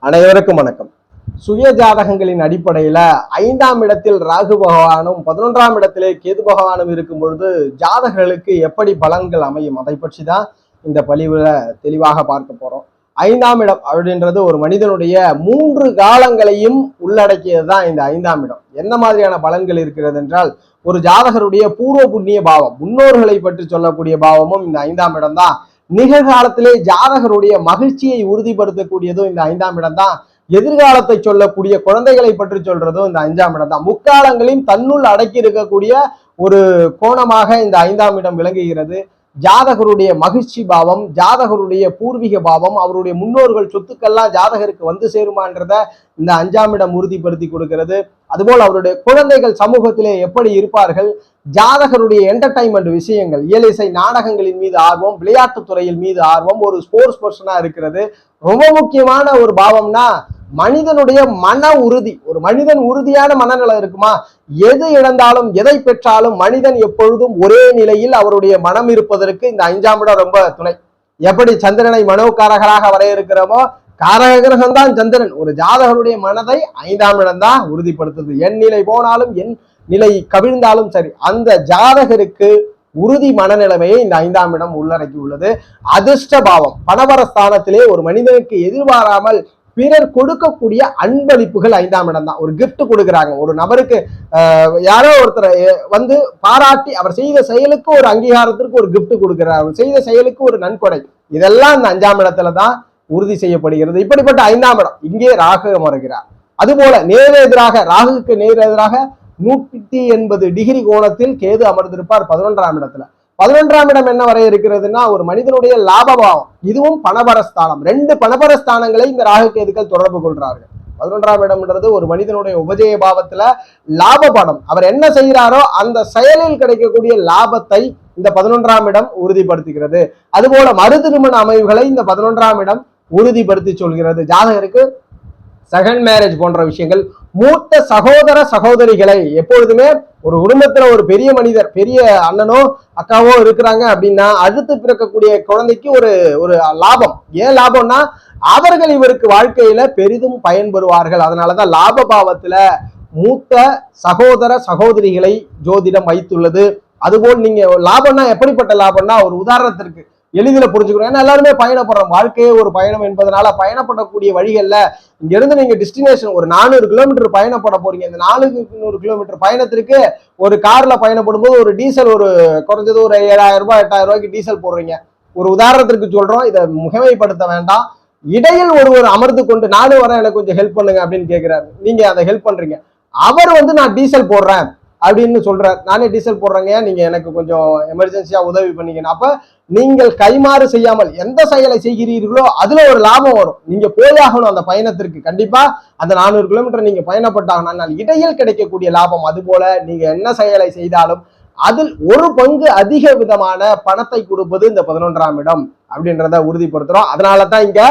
அனைவருக்கும் வணக்கம். சுய ஜாதகங்களின் அடிப்படையில 5ஆம் இடத்தில் ராகு பகவானும் 11ஆம் இடத்திலே கேது பகவானும் இருக்கும் பொழுது ஜாதகர்களுக்கு எப்படி பலன்கள் அமையும், அதை பற்றி தான் இந்த பதிவுல தெளிவாக பார்க்க போறோம். 5ஆம் இடம் அப்படின்றது ஒரு மனிதனுடைய 3 காலங்களையும் உள்ளடக்கியது தான் இந்த 5ஆம் இடம். என்ன மாதிரியான பலன்கள் இருக்கிறது என்றால், ஒரு ஜாதகருடைய பூர்வ புண்ணிய பாவம், முன்னோர்களை பற்றி சொல்லக்கூடிய பாவமும் இந்த 5ஆம் இடம் தான். நிகழ்காலத்திலே ஜாதகருடைய மகிழ்ச்சியை உறுதிப்படுத்தக்கூடியதும் இந்த 5ஆம் இடம் தான். எதிர்காலத்தை சொல்லக்கூடிய குழந்தைகளை பற்றி சொல்றதும் இந்த 5ஆம் இடம் தான். முக்காலங்களையும் தன்னுள் அடக்கி இருக்கக்கூடிய ஒரு கோணமாக இந்த 5ஆம் இடம் விளங்குகிறது. ஜாதகருடைய மகிழ்ச்சி பாவம், ஜாதகருடைய பூர்வீக பாவம், அவருடைய முன்னோர்கள் சொத்துக்கள்லாம் ஜாதகருக்கு வந்து சேருமான்றத இந்த 5ஆம் இடம் உறுதிப்படுத்தி கொடுக்கிறது. அதுபோல் அவருடைய குழந்தைகள் சமூகத்திலே எப்படி இருப்பார்கள், ஜாதகருடைய என்டர்டைன்மெண்ட் விஷயங்கள், இயலிசை நாடகங்களின் மீது ஆர்வம், விளையாட்டுத் துறையின் மீது ஆர்வம், ஒரு ஸ்போர்ட்ஸ் பர்சனா இருக்கிறது. ரொம்ப முக்கியமான ஒரு பாவம்னா மனிதனுடைய மன உறுதி. ஒரு மனிதன் உறுதியான மனநிலை இருக்குமா, எது இழந்தாலும் எதை பெற்றாலும் மனிதன் எப்பொழுதும் ஒரே நிலையில் அவருடைய மனம் இருப்பதற்கு இந்த 5ஆம் இடம் ரொம்ப துணை. எப்படி சந்திரனை மனோகாரகராக வரையறுக்கிறோமோ, காரக கிரகம் தான் சந்திரன். ஒரு ஜாதகருடைய மனதை 5ஆம் இடம் தான் உறுதிப்படுத்துது. என் நிலை போனாலும் என் நிலை கவிழ்ந்தாலும் சரி, அந்த ஜாதகருக்கு உறுதி மனநிலைமையை இந்த 5ஆம் இடம் உள்ளடக்கி உள்ளது. அதிர்ஷ்ட பாவம், பணவர ஸ்தானத்திலே ஒரு மனிதனுக்கு எதிர்பாராமல் பிறர் கொடுக்கக்கூடிய அன்பளிப்புகள் 5ஆம் இடம் தான். ஒரு கிஃப்ட் கொடுக்குறாங்க ஒரு நபருக்கு, யாரோ ஒருத்தர் வந்து பாராட்டி அவர் செய்த செயலுக்கு ஒரு அங்கீகாரத்திற்கு ஒரு கிஃப்ட் கொடுக்கிறார், அவர் செய்த செயலுக்கு ஒரு நன்கொடை, இதெல்லாம் இந்த 5ஆம் இடத்துல தான் உறுதி செய்யப்படுகிறது. இப்படிப்பட்ட 5ஆம் இடம் இங்கே ராகு அமர்கிறார். அதுபோல நேர் எதிராக, ராகுக்கு நேர் எதிராக 180 டிகிரி கோணத்தில் கேது அமர்ந்திருப்பார் 11ஆம் இடத்துல. 11ஆம் இடம் என்ன வரை இருக்கிறதுனா ஒரு மனிதனுடைய லாபபாவம், இதுவும் பணபரஸ்தானம். 2 பணபரஸ்தானங்களை இந்த ராகு கேதுக்கள் தொடர்பு கொள்றார்கள். 11ஆம் இடம்ன்றது ஒரு மனிதனுடைய உபஜய பாவத்துல லாபபாடம். அவர் என்ன செய்கிறாரோ அந்த செயலில் கிடைக்கக்கூடிய லாபத்தை இந்த 11ஆம் இடம் உறுதிப்படுத்துகிறது. அதுபோல மறு திருமண அமைவுகளை இந்த 11ஆம் இடம் உறுதிப்படுத்தி சொல்கிறது. ஜாதகருக்கு செகண்ட் மேரேஜ் போன்ற விஷயங்கள், மூத்த சகோதர சகோதரிகளை எப்பொழுதுமே ஒரு குடும்பத்துல ஒரு பெரிய மனிதர், பெரிய அண்ணனோ அக்காவோ இருக்கிறாங்க அப்படின்னா அடுத்து பிறக்கக்கூடிய குழந்தைக்கு ஒரு ஒரு லாபம். ஏன் லாபம்னா அவர்கள் இவருக்கு வாழ்க்கையில பெரிதும் பயன்பெறுவார்கள். அதனாலதான் லாப பாவத்துல மூத்த சகோதர சகோதரிகளை ஜோதிடம் வைத்துள்ளது. அதுபோல் நீங்க லாபம்னா எப்படிப்பட்ட லாபம்னா, ஒரு உதாரணத்திற்கு எளிதில் புரிஞ்சுக்கணும். ஏன்னா எல்லாருமே பயணப்படுறோம், வாழ்க்கையே ஒரு பயணம் என்பதனால பயணப்படக்கூடிய வழிகள்ல இங்க இருந்து நீங்க டெஸ்டினேஷன் ஒரு 400 கிலோமீட்டர் பயணப்பட போறீங்க. இந்த 400 கிலோமீட்டர் பயணத்திற்கு ஒரு கார்ல பயணப்படும் போது ஒரு டீசல் ஒரு குறைஞ்சது ஒரு 7000 ரூபாய் 8000 ரூபாய்க்கு டீசல் போடுறீங்க. ஒரு உதாரணத்திற்கு சொல்றோம், இதை முகமைப்படுத்த வேண்டாம். இடையில் ஒருவர் அமர்ந்து கொண்டு நானும் வரேன் எனக்கு கொஞ்சம் ஹெல்ப் பண்ணுங்க அப்படின்னு கேட்கிறாரு. நீங்க அதை ஹெல்ப் பண்றீங்க. அவர் வந்து நான் டீசல் போடுறேன் அப்படின்னு சொல்றாரு, நானே டீசல் போடுறேங்க, நீங்க எனக்கு கொஞ்சம் எமர்ஜென்சியா உதவி பண்ணீங்கன்னு. அப்ப நீங்கள் கைமாறு செய்யாமல் எந்த செயலை செய்கிறீர்களோ அதுல ஒரு லாபம் வரும். நீங்க போயாகணும் அந்த பயணத்திற்கு, கண்டிப்பா அந்த 400 கிலோமீட்டர் நீங்க பயணப்பட்டாகணும், இடையில் கிடைக்கக்கூடிய லாபம். அதுபோல நீங்க என்ன செயலை செய்தாலும் அதில் ஒரு பங்கு அதிக விதமான பணத்தை கொடுப்பது இந்த 11ஆம் இடம் அப்படின்றத உறுதிப்படுத்துறோம். அதனாலதான் இங்க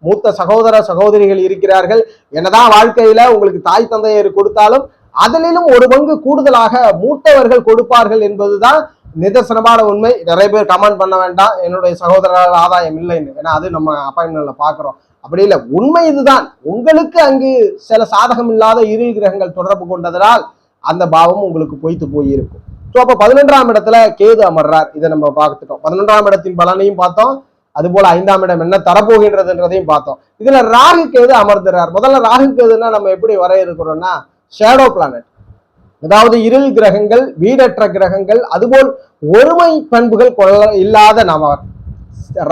மூத்த சகோதர சகோதரிகள் இருக்கிறார்கள். என்னதான் வாழ்க்கையில உங்களுக்கு தாய் தந்தையர் கொடுத்தாலும் அதிலும் ஒரு பங்கு கூடுதலாக மூத்தவர்கள் கொடுப்பார்கள் என்பதுதான் நிதர்சனமான உண்மை. நிறைய பேர் கமெண்ட் பண்ண வேண்டாம், என்னுடைய சகோதரர்கள் ஆதாயம் இல்லைன்னு, ஏன்னா அது நம்ம அப்பாயின்மெண்ட்ல பாக்குறோம். அப்படி இல்லை, உண்மை இதுதான். உங்களுக்கு அங்கு சில சாதகம் இல்லாத இருள் கிரகங்கள் தொடர்பு கொண்டதனால் அந்த பாவம் உங்களுக்கு பொய்த்து போயிருக்கும். ஸோ அப்ப 11ஆம் இடத்துல கேது அமர்றார், இதை நம்ம பார்த்துட்டோம். 11ஆம் இடத்தின் பலனையும் பார்த்தோம், அதுபோல 5ஆம் இடம் என்ன தரப்போகின்றதுன்றதையும் பார்த்தோம். இதுல ராகு கேது அமர்ந்துறார். முதல்ல ராகு கேதுன்னா நம்ம எப்படி வரையறுக்கிறோம்னா ஷேடோ பிளானட், அதாவது இருள் கிரகங்கள், வீடற்ற கிரகங்கள், அதுபோல் ஒருமை பண்புகள் இல்லாத நபர்.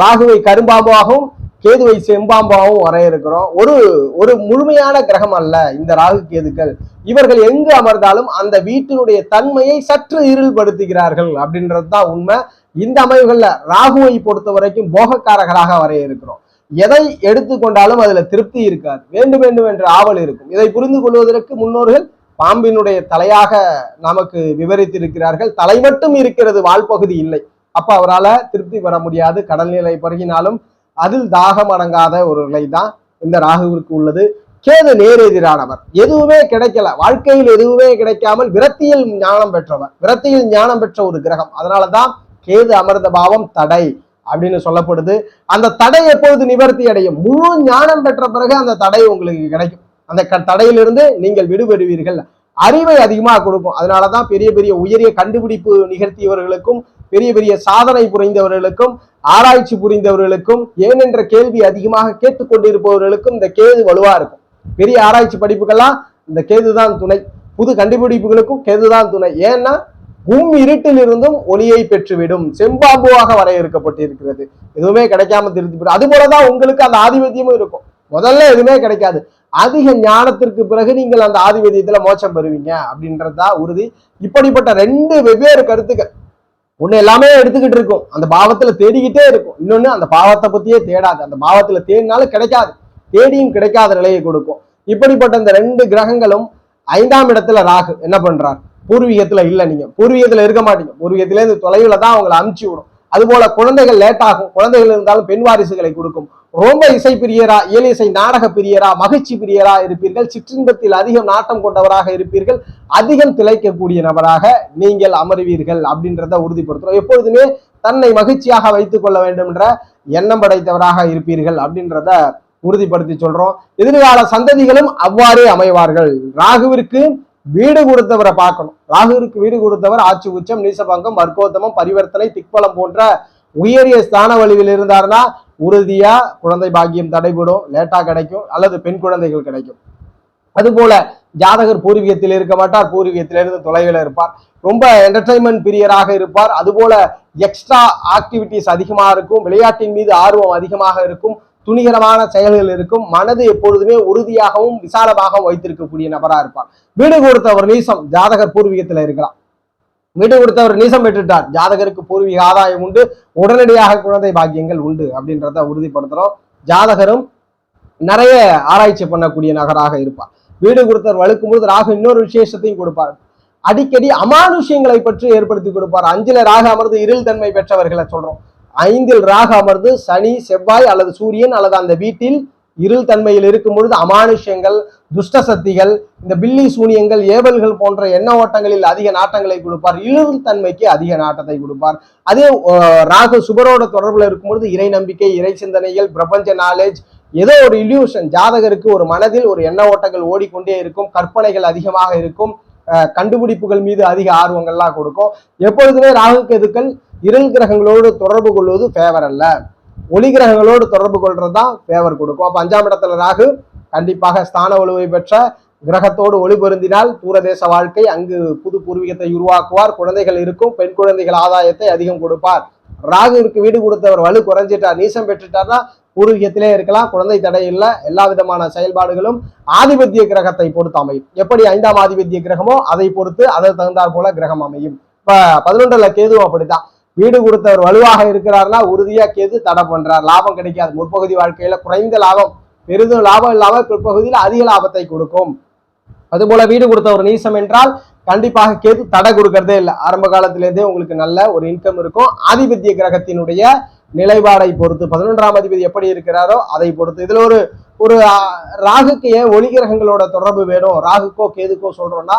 ராகுவை கரும்பாம்பாகவும் கேதுவை செம்பாம்பாகவும் வரையறுக்கிறோம். ஒரு முழுமையான கிரகம் அல்ல இந்த ராகு கேதுக்கள். இவர்கள் எங்கு அமர்ந்தாலும் அந்த வீட்டினுடைய தன்மையை சற்று இருள்படுத்துகிறார்கள் அப்படின்றது தான் உண்மை. இந்த அமைவுகள்ல ராகுவை பொறுத்த வரைக்கும் போகக்காரர்களாக வரையறுக்கிறோம். எதை எடுத்துக்கொண்டாலும் அதுல திருப்தி இருக்காது, வேண்டும் வேண்டும் என்ற ஆவல் இருக்கும். இதை புரிந்து கொள்வதற்கு முன்னோர்கள் பாம்பினுடைய தலையாக நமக்கு விவரித்திருக்கிறார்கள். தலை மட்டும் இருக்கிறது, வால்பகுதி இல்லை. அப்ப அவரால் திருப்தி பெற முடியாது. கடல்நிலை பருகினாலும் அதில் தாகம் அடங்காத ஒரு நிலை தான் இந்த ராகுவிற்கு உள்ளது. கேது நேர் எதிரானவர். எதுவுமே கிடைக்கல, வாழ்க்கையில் எதுவுமே கிடைக்காமல் விரத்தியில் ஞானம் பெற்றவர், விரத்தியில் ஞானம் பெற்ற ஒரு கிரகம். அதனாலதான் கேது அமர்ந்த பாவம் தடை, அப்படின்னு சொல்லப்படுது. அந்த தடை எப்பொழுது நிவர்த்தி அடையும்? முழு ஞானம் பெற்ற பிறகு அந்த தடை உங்களுக்கு கிடைக்கும். அந்த தடையிலிருந்து நீங்கள் விடுபடுவீர்கள். அறிவை அதிகமாக கொடுக்கும். அதனாலதான் பெரிய பெரிய உயரிய கண்டுபிடிப்பு நிகழ்த்தியவர்களுக்கும் பெரிய பெரிய சாதனை புரிந்தவர்களுக்கும் ஆராய்ச்சி புரிந்தவர்களுக்கும் ஏன் என்ற கேள்வி அதிகமாக கேட்டுக்கொண்டிருப்பவர்களுக்கும் இந்த கேது வலுவா இருக்கும். பெரிய ஆராய்ச்சி படிப்புகள்லாம் இந்த கேதுதான் துணை. புது கண்டுபிடிப்புகளுக்கும் கேதுதான் துணை. ஏன்னா இருட்டில் இருந்தும் ஒளியை பெற்றுவிடும். செம்பாம்புவாக வரையறுக்கப்பட்டிருக்கிறது. எதுவுமே கிடைக்காம திருத்தி. அது போலதான் உங்களுக்கு அந்த ஆதிபத்தியமும் இருக்கும். முதல்ல எதுவுமே கிடைக்காது. அதிக ஞானத்திற்கு பிறகு நீங்கள் அந்த ஆதிபத்தியத்துல மோட்சம் பெறுவீங்க அப்படின்றதா உறுதி. இப்படிப்பட்ட ரெண்டு வெவ்வேறு கருத்துக்கள். ஒண்ணு எல்லாமே எடுத்துக்கிட்டு இருக்கும், அந்த பாவத்துல தேடிக்கிட்டே இருக்கும். இன்னொன்னு அந்த பாவத்தை பத்தியே தேடாது. அந்த பாவத்துல தேடினாலும் கிடைக்காது, தேடியும் கிடைக்காத நிலையை கொடுக்கும். இப்படிப்பட்ட இந்த ரெண்டு கிரகங்களும் 5ஆம் இடத்துல ராகு என்ன பண்றார்? பூர்வீகத்துல இல்ல, நீங்க பூர்வீகத்துல இருக்க மாட்டீங்க. பூர்வீகத்துல இருந்து தொலைவுல தான் அவங்களை அமுச்சு விடும். அது போல குழந்தைகள் லேட் ஆகும். குழந்தைகள் இருந்தாலும் பெண் வாரிசுகளை கொடுக்கும். ரொம்ப இசை பிரியரா, இயலிசை நாடக பிரியரா, மகிழ்ச்சி பிரியரா இருப்பீர்கள். சிற்றின்பத்தில் அதிகம் நாட்டம் கொண்டவராக இருப்பீர்கள். அதிகம் திளைக்கக்கூடிய நபராக நீங்கள் அமர்வீர்கள் அப்படின்றத உறுதிப்படுத்துறோம். எப்பொழுதுமே தன்னை மகிழ்ச்சியாக வைத்துக் கொள்ள வேண்டும் என்ற எண்ணம் படைத்தவராக இருப்பீர்கள் அப்படின்றத உறுதிப்படுத்தி சொல்றோம். எதிர்கால சந்ததிகளும் அவ்வாறே அமைவார்கள். ராகுவிற்கு வீடு கொடுத்தவரை பார்க்கணும். ராகுவிற்கு வீடு கொடுத்தவர் ஆட்சி உச்சம், நீசபங்கம், வர்க்கோத்தமம், பரிவர்த்தனை, திக்பலம் போன்ற உயரிய ஸ்தான வலிவில் இருந்தாருன்னா உறுதியா குழந்தை பாக்கியம் தடைபடும், லேட்டா கிடைக்கும், அல்லது பெண் குழந்தைகள் கிடைக்கும். அது போல ஜாதகர் பூர்வீகத்தில் இருக்க மாட்டார், பூர்வீகத்திலிருந்து தொலைவில் இருப்பார். ரொம்ப என்டர்டைன்மெண்ட் பிரியராக இருப்பார். அதுபோல எக்ஸ்ட்ரா ஆக்டிவிட்டிஸ் அதிகமாக இருக்கும். விளையாட்டின் மீது ஆர்வம் அதிகமாக இருக்கும். துணிகரமான செயல்கள் இருக்கும். மனது எப்பொழுதுமே உறுதியாகவும் விசாலமாகவும் வைத்திருக்கக்கூடிய நபரா இருப்பார். வீடு கொடுத்தவர் நீசம், ஜாதகர் பூர்வீகத்துல இருக்கலாம். வீடு கொடுத்தவர் நீசம் பெற்றுட்டார், ஜாதகருக்கு பூர்வீக ஆதாயம் உண்டு, உடனடியாக குழந்தை பாக்கியங்கள் உண்டு அப்படின்றத உறுதிப்படுத்துறோம். ஜாதகரும் நிறைய ஆராய்ச்சி பண்ணக்கூடிய நகராக இருப்பார். வீடு கொடுத்தவர் வலுக்கும் போது ராகு இன்னொரு விசேஷத்தையும் கொடுப்பார். அடிக்கடி அமானுஷ்யங்களை பற்றி ஏற்படுத்தி கொடுப்பார். 5ல ராகு அமர்ந்து இருள் தன்மை பெற்றவர்களை சொல்றோம். 5ல் ராகு அமர்ந்து சனி, செவ்வாய் அல்லது சூரியன் அல்லது அந்த வீட்டில் இருள் தன்மையில் இருக்கும் பொழுது அமானுஷ்யங்கள், துஷ்ட சக்திகள், இந்த பில்லி சூனியங்கள், ஏவல்கள் போன்ற எண்ண ஓட்டங்களில் அதிக நாட்டங்களை கொடுப்பார். இருள் தன்மைக்கு அதிக நாட்டத்தை கொடுப்பார். அதே ராகு சுபரோட தொடர்புல இருக்கும் பொழுது இறை நம்பிக்கை, இறை சிந்தனைகள், பிரபஞ்ச நாலேஜ், ஏதோ ஒரு இல்யூஷன், ஜாதகருக்கு ஒரு மனதில் ஒரு எண்ண ஓட்டங்கள் ஓடிக்கொண்டே இருக்கும். கற்பனைகள் அதிகமாக இருக்கும். கண்டுபிடிப்புகள் மீது அதிக ஆர்வங்கள்லாம் கொடுக்கும். எப்பொழுதுமே ராகு கேதுக்கள் இருள் கிரகங்களோடு தொடர்பு கொள்வது ஃபேவர் அல்ல, ஒளி கிரகங்களோடு தொடர்பு கொள்றதுதான் ஃபேவர் கொடுக்கும். அப்ப 5ஆம் இடத்துல ராகு கண்டிப்பாக ஸ்தான வலுவை பெற்ற கிரகத்தோடு ஒளி பொருந்தினால் தூரதேச வாழ்க்கை, அங்கு புது பூர்வீகத்தை உருவாக்குவார். குழந்தைகள் இருக்கும், பெண் குழந்தைகள் ஆதாயத்தை அதிகம் கொடுப்பார். ராகுவிற்கு வீடு கொடுத்தவர் வலு குறைஞ்சிட்டார், நீசம் பெற்றுட்டார்னா பூர்வீகத்திலே இருக்கலாம், குழந்தை தடை இல்லை. எல்லா விதமான செயல்பாடுகளும் ஆதிபத்திய கிரகத்தை பொறுத்து அமையும். எப்படி 5ஆம் ஆதிபத்திய கிரகமோ அதை பொறுத்து அதை தகுந்தாற் போல கிரகம் அமையும். இப்ப 11ல கேதுவும் அப்படித்தான். வீடு கொடுத்தவர் வலுவாக இருக்கிறார்னா உறுதியா கேது தடை பண்றார், லாபம் கிடைக்காது. முற்பகுதி வாழ்க்கையில குறைந்த லாபம், பெரிதும் லாபம் இல்லாம பிற்பகுதியில் அதிக லாபத்தை கொடுக்கும். அதுபோல வீடு கொடுத்தவர் நீசம் என்றால் கண்டிப்பாக கேது தடை கொடுக்கறதே இல்லை. ஆரம்ப காலத்திலேருந்தே உங்களுக்கு நல்ல ஒரு இன்கம் இருக்கும். ஆதிபத்திய கிரகத்தினுடைய நிலைப்பாடை பொறுத்து 11ஆம் அதிபதி எப்படி இருக்கிறாரோ அதை பொறுத்து. இதுல ஒரு ராகுக்கு ஏன் ஒளி கிரகங்களோட தொடர்பு வேணும், ராகுக்கோ கேதுக்கோ சொல்றோம்னா,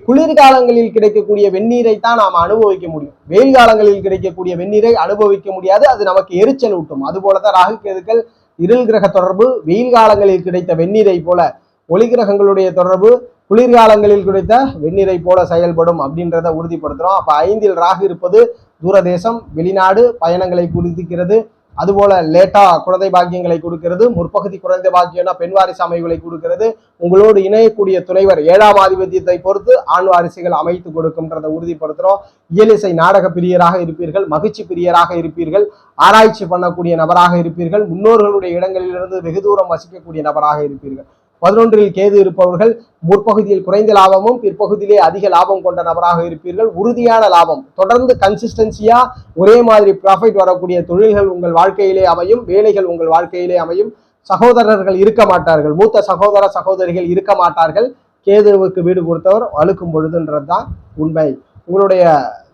குளிர்காலங்களில் கிடைக்கக்கூடிய வெந்நீரை தான் நாம் அனுபவிக்க முடியும். வெயில் காலங்களில் கிடைக்கக்கூடிய வெந்நீரை அனுபவிக்க முடியாது, அது நமக்கு எரிச்சல் ஊட்டும். அது போலதான் ராகு கேதுக்கள் இருள் கிரக தொடர்பு வெயில் காலங்களில் கிடைத்த வெந்நீரை போல, ஒளி கிரகங்களுடைய தொடர்பு குளிர்காலங்களில் கிடைத்த வெந்நீரை போல செயல்படும் அப்படின்றத உறுதிப்படுத்துறோம். அப்ப 5ல் ராகு இருப்பது தூரதேசம், வெளிநாடு பயணங்களை குறிக்கிறது. அதுபோல லேட்டா குழந்தை பாக்கியங்களை கொடுக்கிறது. முற்பகுதி குழந்தை பாக்கியம்னா பெண் வாரிசு அமைவுகளை கொடுக்கிறது. உங்களோடு இணையக்கூடிய துணைவர் 7ஆம் ஆதிபத்தியத்தை பொறுத்து ஆண் வாரிசுகள் அமைத்து கொடுக்கும்ன்றதை உறுதிப்படுத்துறோம். இயலிசை நாடக பிரியராக இருப்பீர்கள், மகிழ்ச்சி பிரியராக இருப்பீர்கள், ஆராய்ச்சி பண்ணக்கூடிய நபராக இருப்பீர்கள், முன்னோர்களுடைய இடங்களிலிருந்து வெகு தூரம் வசிக்கக்கூடிய நபராக இருப்பீர்கள். 11ல் கேது இருப்பவர்கள் முற்பகுதியில் குறைந்த லாபமும் பிற்பகுதியிலே அதிக லாபம் கொண்ட நபராக இருப்பீர்கள். உறுதியான லாபம், தொடர்ந்து கன்சிஸ்டன்சியா ஒரே மாதிரி ப்ராஃபிட் வரக்கூடிய தொழில்கள் உங்கள் வாழ்க்கையிலே அமையும், வேலைகள் உங்கள் வாழ்க்கையிலே அமையும். சகோதரர்கள் இருக்க மாட்டார்கள், மூத்த சகோதர சகோதரிகள் இருக்க மாட்டார்கள். கேதுவுக்கு வீடு கொடுத்தவர் வலுக்கும் பொழுதுன்றதுதான் உண்மை. உங்களுடைய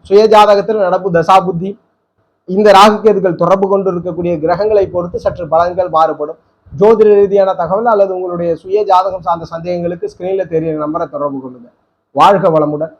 சுய ஜாதகத்தில் நடப்பு தசாபுத்தி இந்த ராகு கேதுகள் தொடர்பு கொண்டு இருக்கக்கூடிய கிரகங்களை பொறுத்து சற்று பலன்கள் மாறுபடும். ஜோதிட ரீதியான தகவல் அல்லது உங்களுடைய சுய ஜாதகம் சார்ந்த சந்தேகங்களுக்கு ஸ்கிரீன்ல தெரிகிற நம்பரை தொடர்பு கொள்ளுங்க. வாழ்க வளமுடன்.